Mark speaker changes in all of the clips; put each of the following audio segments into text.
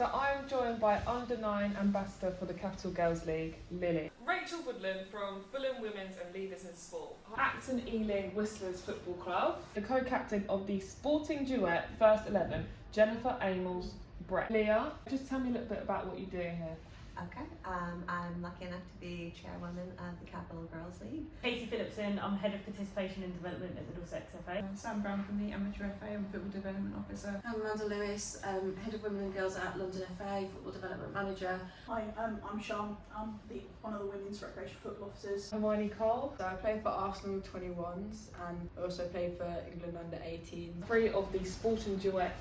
Speaker 1: So I'm joined by under-9 ambassador for the Capital Girls League, Lily. Rachel Woodland from Fulham Women's and Leaders in Sport. Acton Ealing Whistlers Football Club. The co-captain of the Sporting Duet First 11, Jennifer Amos Brett. Leah, just tell me a little bit about what you do here.
Speaker 2: Okay, I'm lucky enough to be chairwoman of the Capital Girls League.
Speaker 3: Katie Phillipson, I'm Head of Participation and Development at Middlesex FA.
Speaker 4: Sam Brown from the Amateur FA, I'm Football Development Officer.
Speaker 5: I'm Amanda Lewis, Head of Women and Girls at London FA, Football Development Manager.
Speaker 6: Hi, I'm Sean, I'm one of the Women's Recreation Football Officers.
Speaker 1: Hermione Cole.
Speaker 7: So I play for Arsenal 21s and also play for England under 18s.
Speaker 1: 3 of the Sporting Duet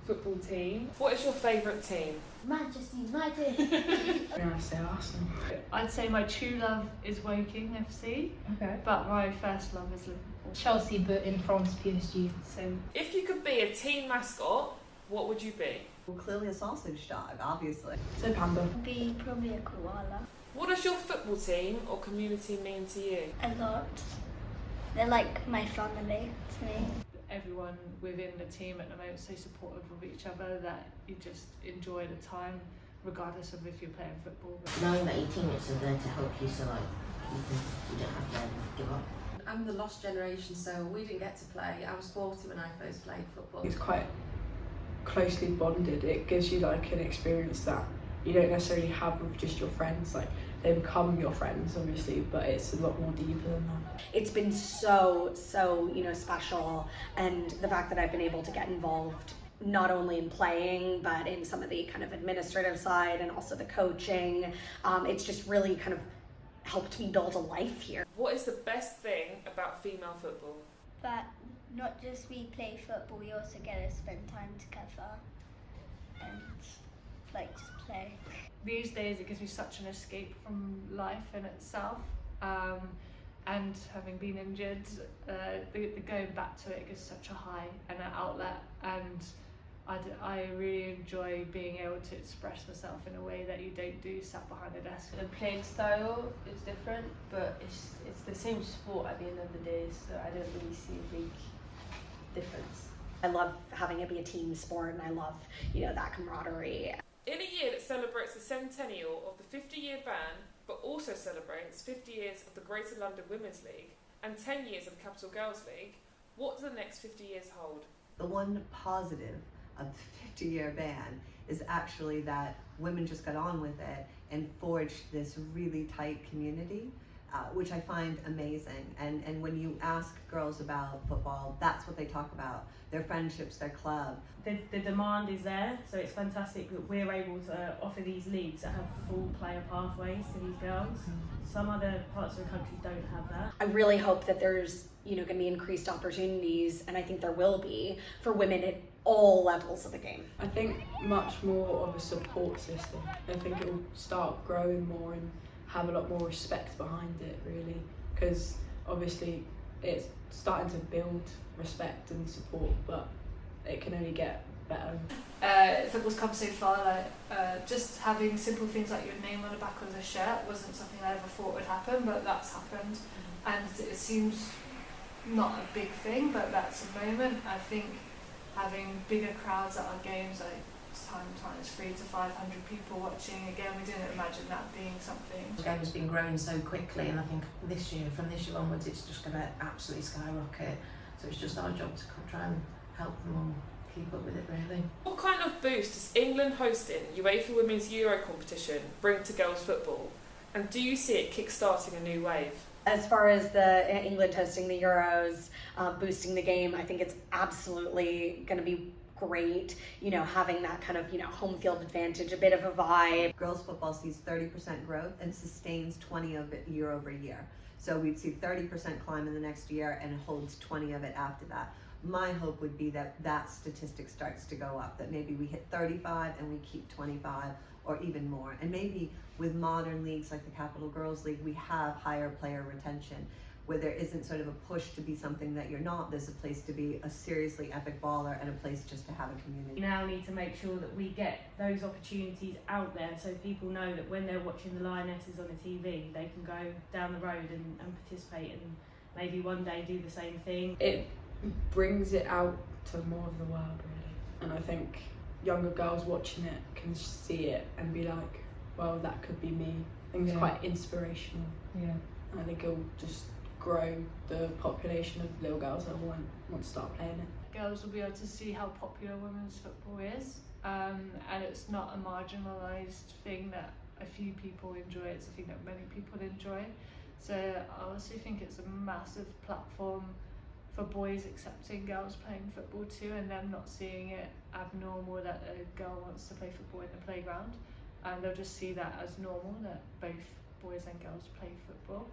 Speaker 1: football team. What is your favourite team?
Speaker 8: Manchester United.
Speaker 7: I say Arsenal.
Speaker 9: I'd say my true love is Woking FC,
Speaker 1: Okay.
Speaker 9: but my first love is Liverpool.
Speaker 8: Chelsea, but in France, PSG.
Speaker 9: So
Speaker 1: If you could be a team mascot, what would you be?
Speaker 2: Well, clearly a sausage dog, obviously.
Speaker 7: So Panda.
Speaker 8: Be probably a koala.
Speaker 1: What does your football team or community mean to you?
Speaker 8: A lot. They're like my family to me.
Speaker 9: everyone within the team at the moment is so supportive of each other that you just enjoy the time regardless of if you're playing football.
Speaker 10: Knowing that your teammates are there to help you, so like you don't have to give up.
Speaker 5: I'm the lost generation, so we didn't get to play. I was 40 when I first played football.
Speaker 7: It's quite closely bonded. It gives you like an experience that you don't necessarily have with just your friends. Like they become your friends obviously, but it's a lot more deeper than that.
Speaker 11: It's been so special, and the fact that I've been able to get involved not only in playing but in some of the kind of administrative side and also the coaching, it's just really kind of helped me build a life here.
Speaker 1: What is the best thing about female football?
Speaker 8: But not just we play football, we also get to spend time together and like just play.
Speaker 9: These days it gives me such an escape from life in itself, and having been injured, the going back to it gives such a high and an outlet, and I really enjoy being able to express myself in a way that you don't do sat behind a desk.
Speaker 12: The playing style is different, but it's the same sport at the end of the day, so I don't really see a big difference.
Speaker 11: I love having it be a team sport, and I love, that camaraderie.
Speaker 1: In a year that celebrates the centennial of the 50-year ban, but also celebrates 50 years of the Greater London Women's League and 10 years of the Capital Girls League, what do the next 50 years hold?
Speaker 2: The one positive of the 50-year ban is actually that women just got on with it and forged this really tight community, which I find amazing. And when you ask girls about football, that's what they talk about, their friendships, their club.
Speaker 3: The demand is there, so it's fantastic that we're able to offer these leagues that have full player pathways to these girls. Some other parts of the country don't have that.
Speaker 11: I really hope that there's going to be increased opportunities, and I think there will be, for women at all levels of the game.
Speaker 7: I think much more of a support system. I think it will start growing more and have a lot more respect behind it, really, because obviously it's starting to build respect and support, but it can only get better.
Speaker 9: Football's come so far, just having simple things like your name on the back of the shirt wasn't something I ever thought would happen, but that's happened, and it seems not a big thing, but that's a moment. I think having bigger crowds at our games, like times 300 to 500 people watching, again, we didn't imagine that being something.
Speaker 10: The game has been growing so quickly, and I think from this year onwards, it's just going to absolutely skyrocket. So it's just our job to try and help them all keep up with it, really.
Speaker 1: What kind of boost does England hosting UEFA Women's Euro competition bring to girls football? And do you see it kick-starting a new wave?
Speaker 11: As far as the England hosting the Euros, boosting the game, I think it's absolutely going to be great, having that kind of, home field advantage, a bit of a vibe.
Speaker 2: Girls football sees 30% growth and sustains 20 of it year over year. So we'd see 30% climb in the next year and holds 20 of it after that. My hope would be that that statistic starts to go up, that maybe we hit 35 and we keep 25 or even more. And maybe with modern leagues like the Capital Girls League, we have higher player retention, where there isn't sort of a push to be something that you're not. There's a place to be a seriously epic baller and a place just to have a community.
Speaker 3: We now need to make sure that we get those opportunities out there so people know that when they're watching the Lionesses on the TV, they can go down the road and participate and maybe one day do the same thing.
Speaker 7: It brings it out to more of the world, really, and I think younger girls watching it can see it and be like, well, that could be me. I think it's quite inspirational.
Speaker 1: Yeah.
Speaker 7: And I think it'll just grow the population of little girls that want to start playing it.
Speaker 9: Girls will be able to see how popular women's football is, and it's not a marginalised thing that a few people enjoy, it's a thing that many people enjoy. So I also think it's a massive platform for boys accepting girls playing football too, and them not seeing it abnormal that a girl wants to play football in the playground, and they'll just see that as normal, that both boys and girls play football.